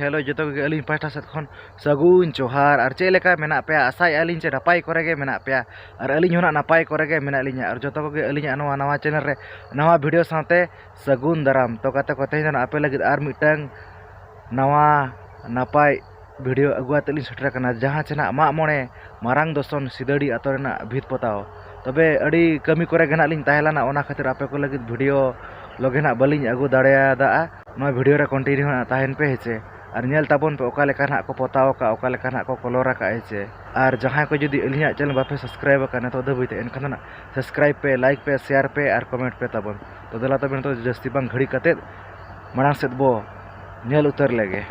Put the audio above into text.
hello जो Ali pasta सेद खन सगुन जोहार और चे लेका मेना पे आशा अली चे नपाय करे मेना पे और अली होना नपाय करे मेना लिया और जो अली नवा चैनल रे नवा वीडियो साथे सगुन दाराम तो कते को तेज आपे लगे और मिटंग नवा नपाय वीडियो अगुआते लिन सेटर करना जहाँ चेना माग मोड़े मारांग दर्शन सिदड़ी आतो रेना भीत पोताव तबे अड़ी कमी करे गना लिन ताहेलाना ओना खातिर आपे को लगे वीडियो लगे ना बलिन अगु दाड़ेयादा नवा वीडियो रे कंटिन्यू ना ताहेन पे हेचे और नेल ताबन पे ओका लेका ना को पोताव का ओका लेका ना को कलर का हेचे और जहाँ को जुदी अलिया चैनल बापे सब्सक्राइब करना तो दबीते एनखान ना सब्सक्राइब पे लाइक पे शेयर पे और कमेंट पे ताबन तो दला तबन तो जस्ती बांग घड़ी कते मांग सेद बो नेल उतर लेगे